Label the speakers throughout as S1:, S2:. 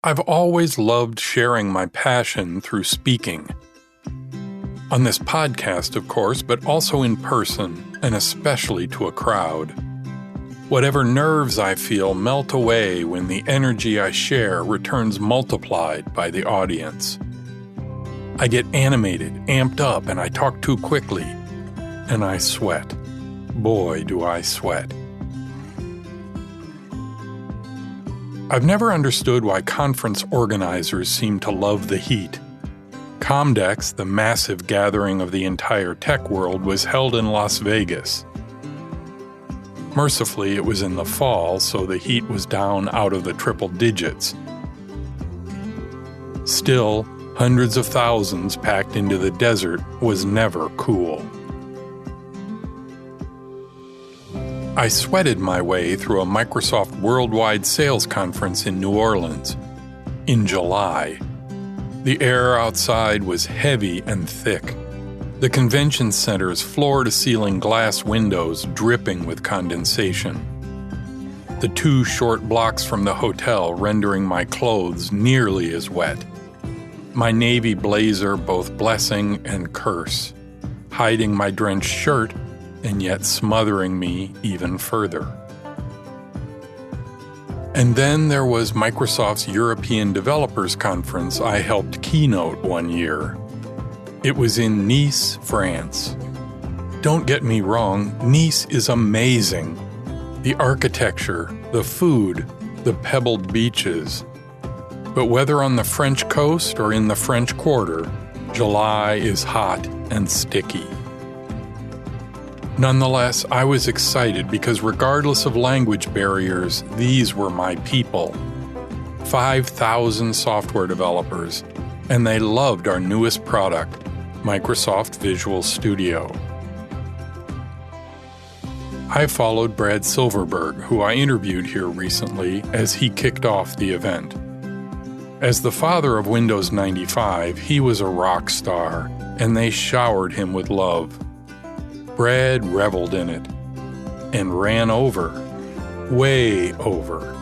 S1: I've always loved sharing my passion through speaking. On this podcast, of course, but also in person, and especially to a crowd. Whatever nerves I feel melt away when the energy I share returns multiplied by the audience. I get animated, amped up, and I talk too quickly. And I sweat. Boy, do I sweat. I've never understood why conference organizers seem to love the heat. Comdex, the massive gathering of the entire tech world, was held in Las Vegas. Mercifully, it was in the fall, so the heat was down out of the triple digits. Still, hundreds of thousands packed into the desert was never cool. I sweated my way through a Microsoft Worldwide Sales Conference in New Orleans in July. The air outside was heavy and thick. The convention center's floor-to-ceiling glass windows dripping with condensation. The 2 short blocks from the hotel rendering my clothes nearly as wet. My navy blazer both blessing and curse, hiding my drenched shirt and yet smothering me even further. And then there was Microsoft's European Developers Conference I helped keynote one year. It was in Nice, France. Don't get me wrong, Nice is amazing. The architecture, the food, the pebbled beaches. But whether on the French coast or in the French Quarter, July is hot and sticky. Nonetheless, I was excited because regardless of language barriers, these were my people. 5,000 software developers, and they loved our newest product, Microsoft Visual Studio. I followed Brad Silverberg, who I interviewed here recently, as he kicked off the event. As the father of Windows 95, he was a rock star, and they showered him with love. Brad reveled in it, and ran over, way over.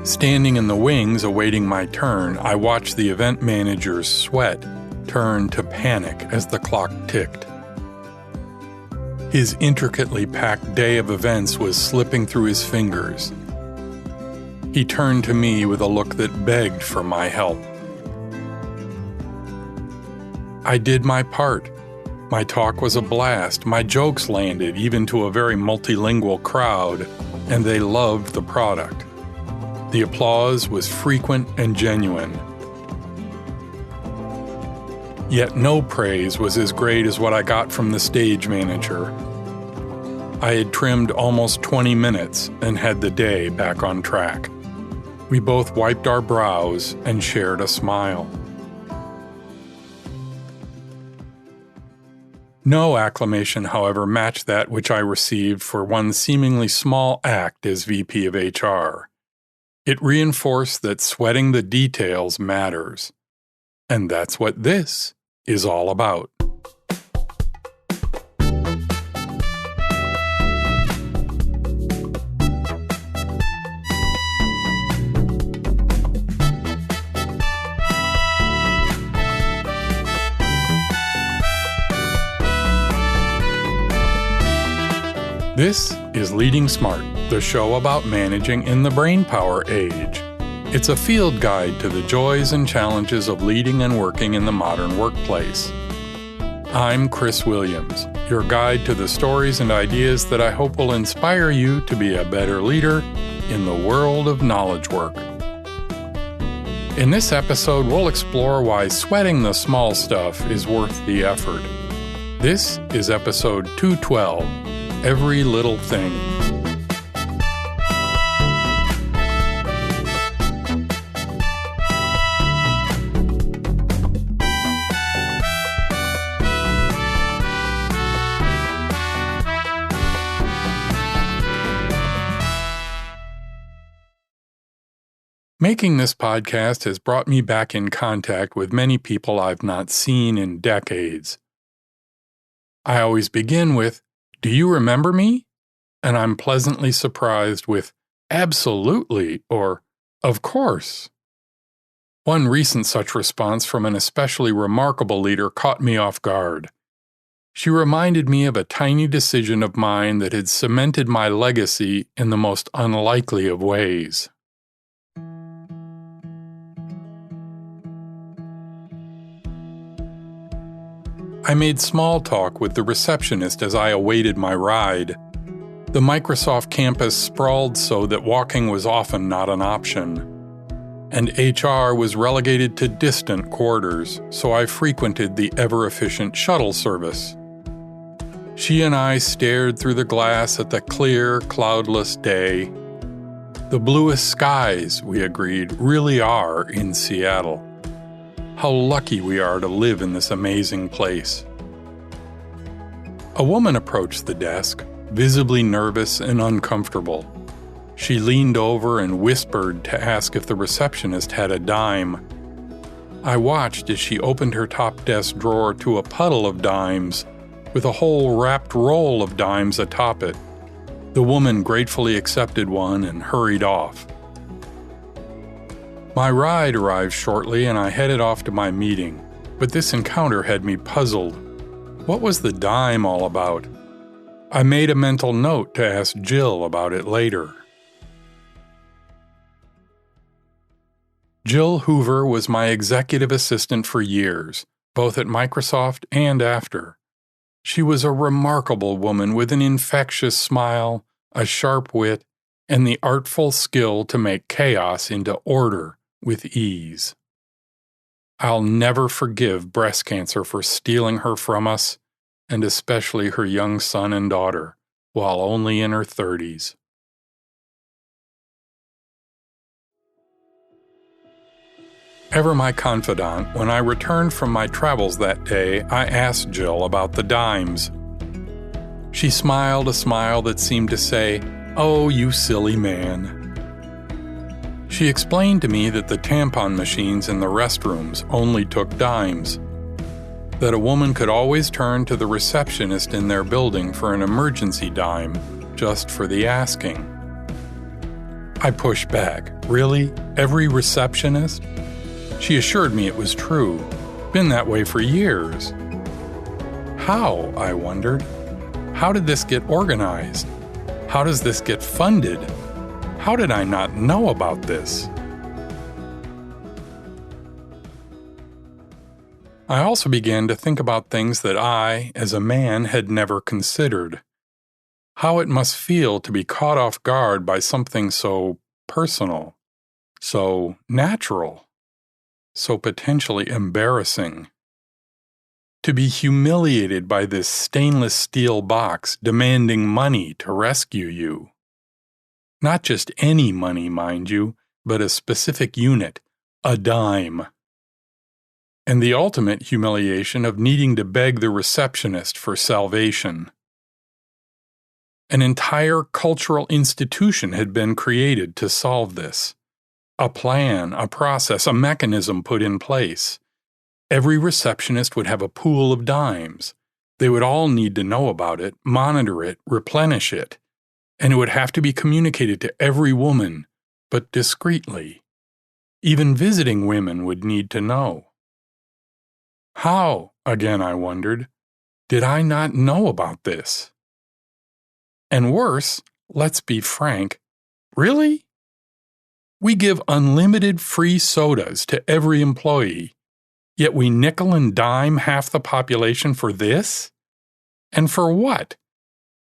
S1: Standing in the wings awaiting my turn, I watched the event manager's sweat turn to panic as the clock ticked. His intricately packed day of events was slipping through his fingers. He turned to me with a look that begged for my help. I did my part. My talk was a blast. My jokes landed even to a very multilingual crowd, and they loved the product. The applause was frequent and genuine. Yet no praise was as great as what I got from the stage manager. I had trimmed almost 20 minutes and had the day back on track. We both wiped our brows and shared a smile. No acclamation, however, matched that which I received for one seemingly small act as VP of HR. It reinforced that sweating the details matters. And that's what this is all about. This is Leading Smart, the show about managing in the brainpower age. It's a field guide to the joys and challenges of leading and working in the modern workplace. I'm Chris Williams, your guide to the stories and ideas that I hope will inspire you to be a better leader in the world of knowledge work. In this episode, we'll explore why sweating the small stuff is worth the effort. This is episode 212. Every little thing. Making this podcast has brought me back in contact with many people I've not seen in decades. I always begin with, "Do you remember me?" And I'm pleasantly surprised with, "Absolutely," or "Of course." One recent such response from an especially remarkable leader caught me off guard. She reminded me of a tiny decision of mine that had cemented my legacy in the most unlikely of ways. I made small talk with the receptionist as I awaited my ride. The Microsoft campus sprawled so that walking was often not an option. And HR was relegated to distant quarters, so I frequented the ever-efficient shuttle service. She and I stared through the glass at the clear, cloudless day. The bluest skies, we agreed, really are in Seattle. How lucky we are to live in this amazing place. A woman approached the desk, visibly nervous and uncomfortable. She leaned over and whispered to ask if the receptionist had a dime. I watched as she opened her top desk drawer to a puddle of dimes, with a whole wrapped roll of dimes atop it. The woman gratefully accepted one and hurried off. My ride arrived shortly and I headed off to my meeting, but this encounter had me puzzled. What was the dime all about? I made a mental note to ask Jill about it later. Jill Hoover was my executive assistant for years, both at Microsoft and after. She was a remarkable woman with an infectious smile, a sharp wit, and the artful skill to make chaos into order with ease. I'll never forgive breast cancer for stealing her from us, and especially her young son and daughter, while only in her 30s. Ever my confidant, when I returned from my travels that day, I asked Jill about the dimes. She smiled a smile that seemed to say, "Oh, you silly man." She explained to me that the tampon machines in the restrooms only took dimes, that a woman could always turn to the receptionist in their building for an emergency dime, just for the asking. I pushed back. Really? Every receptionist? She assured me it was true. Been that way for years. How, I wondered? How did this get organized? How does this get funded? How did I not know about this? I also began to think about things that I, as a man, had never considered. How it must feel to be caught off guard by something so personal, so natural, so potentially embarrassing. To be humiliated by this stainless steel box demanding money to rescue you. Not just any money, mind you, but a specific unit, a dime. And the ultimate humiliation of needing to beg the receptionist for salvation. An entire cultural institution had been created to solve this. A plan, a process, a mechanism put in place. Every receptionist would have a pool of dimes. They would all need to know about it, monitor it, replenish it. And it would have to be communicated to every woman, but discreetly. Even visiting women would need to know. How, again I wondered, did I not know about this? And worse, let's be frank, really? We give unlimited free sodas to every employee, yet we nickel and dime half the population for this? And for what?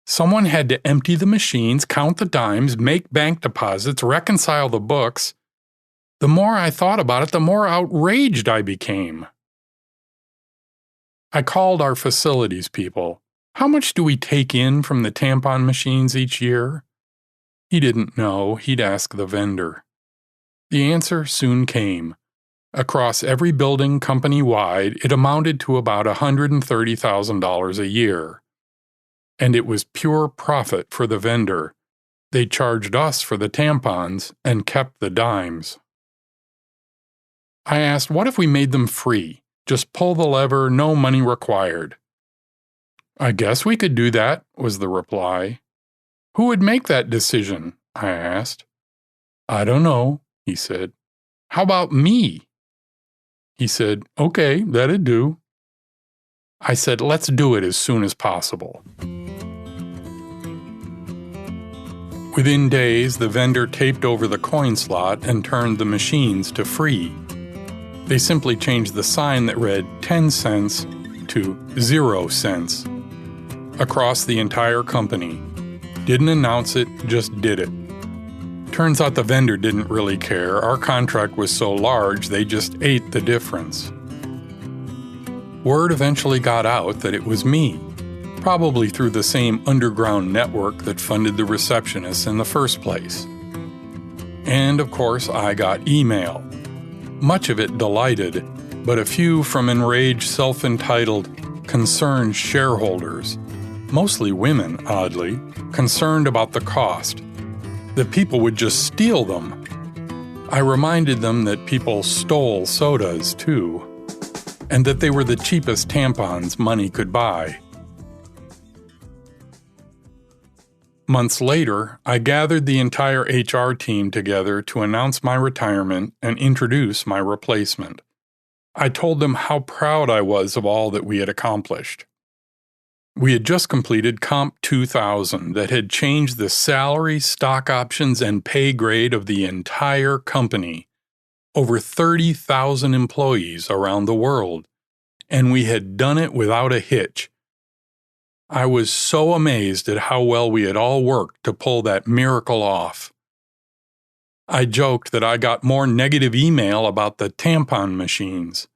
S1: Someone had to empty the machines, count the dimes, make bank deposits, reconcile the books. The more I thought about it, the more outraged I became. I called our facilities people. How much do we take in from the tampon machines each year? He didn't know. He'd ask the vendor. The answer soon came. Across every building company-wide, it amounted to about $130,000 a year. And it was pure profit for the vendor. They charged us for the tampons and kept the dimes. I asked, what if we made them free? Just pull the lever, no money required. I guess we could do that, was the reply. Who would make that decision? I asked. "I don't know," he said. "How about me?" He said, "Okay, that'd do." I said, "Let's do it as soon as possible." Within days, the vendor taped over the coin slot and turned the machines to free. They simply changed the sign that read 10 cents to 0 cents across the entire company. Didn't announce it, just did it. Turns out the vendor didn't really care. Our contract was so large, they just ate the difference. Word eventually got out that it was me, probably through the same underground network that funded the receptionists in the first place. And of course, I got email. Much of it delighted, but a few from enraged, self-entitled, concerned shareholders, mostly women, oddly, concerned about the cost, that people would just steal them. I reminded them that people stole sodas, too, and that they were the cheapest tampons money could buy. Months later, I gathered the entire HR team together to announce my retirement and introduce my replacement. I told them how proud I was of all that we had accomplished. We had just completed Comp 2000 that had changed the salary, stock options, and pay grade of the entire company. Over 30,000 employees around the world. And we had done it without a hitch. I was so amazed at how well we had all worked to pull that miracle off. I joked that I got more negative email about the tampon machines.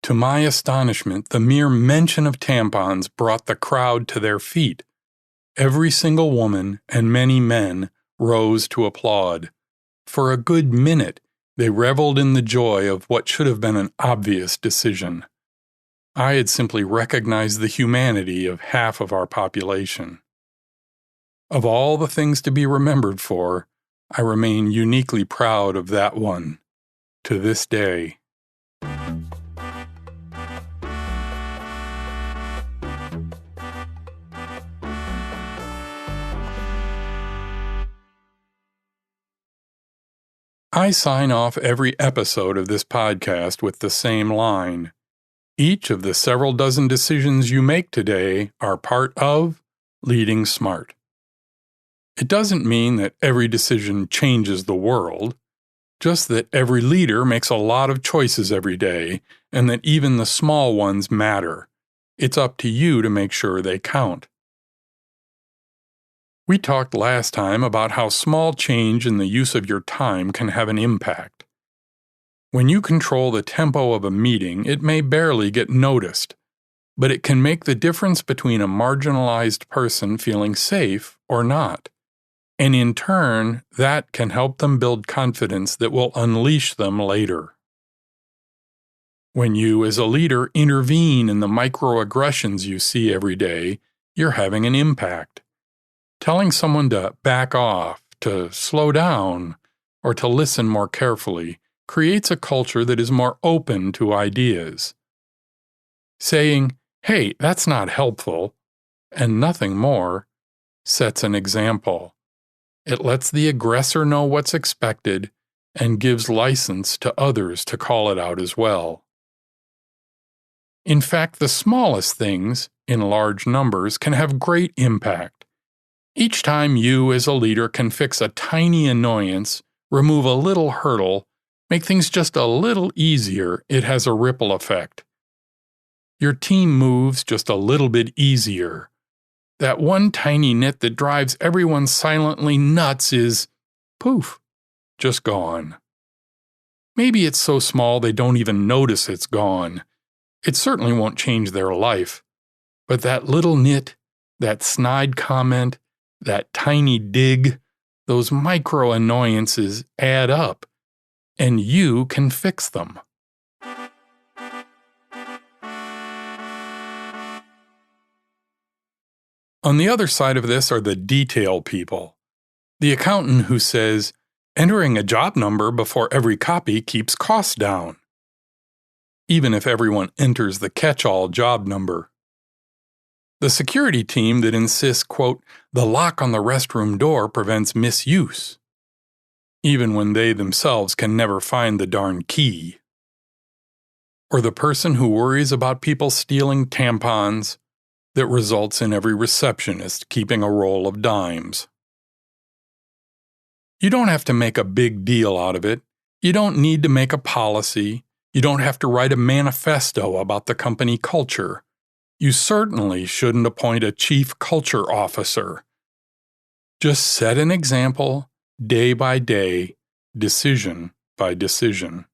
S1: To my astonishment, the mere mention of tampons brought the crowd to their feet. Every single woman and many men rose to applaud. For a good minute, they reveled in the joy of what should have been an obvious decision. I had simply recognized the humanity of half of our population. Of all the things to be remembered for, I remain uniquely proud of that one, to this day. I sign off every episode of this podcast with the same line. Each of the several dozen decisions you make today are part of Leading Smart. It doesn't mean that every decision changes the world, just that every leader makes a lot of choices every day, and that even the small ones matter. It's up to you to make sure they count. We talked last time about how small change in the use of your time can have an impact. When you control the tempo of a meeting, it may barely get noticed, but it can make the difference between a marginalized person feeling safe or not. And in turn, that can help them build confidence that will unleash them later. When you, as a leader, intervene in the microaggressions you see every day, you're having an impact. Telling someone to back off, to slow down, or to listen more carefully creates a culture that is more open to ideas. Saying, "Hey, that's not helpful," and nothing more, sets an example. It lets the aggressor know what's expected and gives license to others to call it out as well. In fact, the smallest things, in large numbers, can have great impact. Each time you, as a leader, can fix a tiny annoyance, remove a little hurdle, make things just a little easier, it has a ripple effect. Your team moves just a little bit easier. That one tiny nit that drives everyone silently nuts is, poof, just gone. Maybe it's so small they don't even notice it's gone. It certainly won't change their life. But that little nit, that snide comment, that tiny dig, those micro annoyances add up, and you can fix them. On the other side of this are the detail people. The accountant who says, entering a job number before every copy keeps costs down, even if everyone enters the catch-all job number. The security team that insists, quote, the lock on the restroom door prevents misuse, even when they themselves can never find the darn key. Or the person who worries about people stealing tampons that results in every receptionist keeping a roll of dimes. You don't have to make a big deal out of it. You don't need to make a policy. You don't have to write a manifesto about the company culture. You certainly shouldn't appoint a chief culture officer. Just set an example, day by day, decision by decision.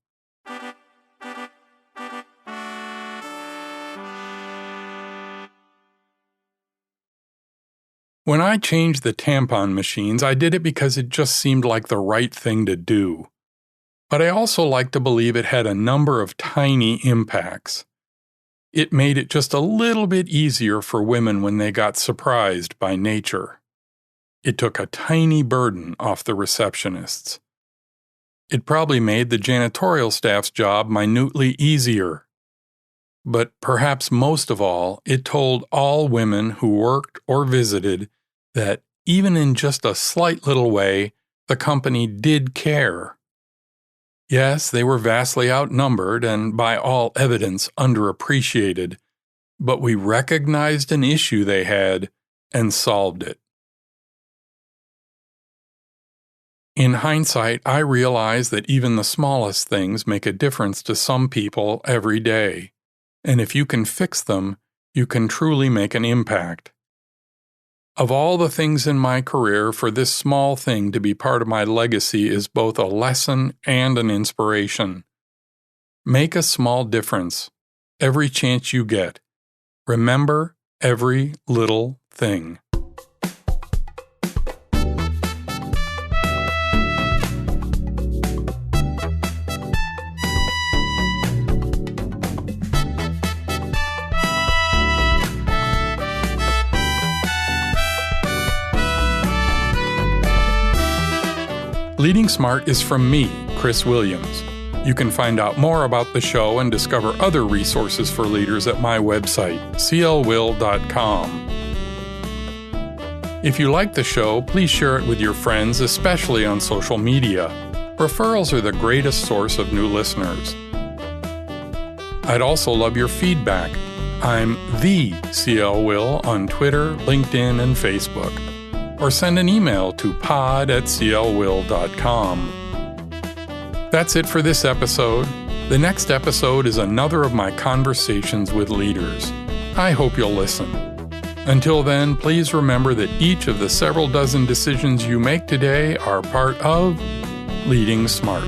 S1: When I changed the tampon machines, I did it because it just seemed like the right thing to do. But I also like to believe it had a number of tiny impacts. It made it just a little bit easier for women when they got surprised by nature. It took a tiny burden off the receptionists. It probably made the janitorial staff's job minutely easier. But perhaps most of all, it told all women who worked or visited that even in just a slight little way, the company did care. Yes, they were vastly outnumbered and by all evidence underappreciated, but we recognized an issue they had and solved it. In hindsight, I realize that even the smallest things make a difference to some people every day, and if you can fix them, you can truly make an impact. Of all the things in my career, for this small thing to be part of my legacy is both a lesson and an inspiration. Make a small difference every chance you get. Remember every little thing. Leading Smart is from me, Chris Williams. You can find out more about the show and discover other resources for leaders at my website, clwill.com. If you like the show, please share it with your friends, especially on social media. Referrals are the greatest source of new listeners. I'd also love your feedback. I'm the CL Will on Twitter, LinkedIn, and Facebook. Or send an email to pod@clwill.com. That's it for this episode. The next episode is another of my conversations with leaders. I hope you'll listen. Until then, please remember that each of the several dozen decisions you make today are part of Leading Smart.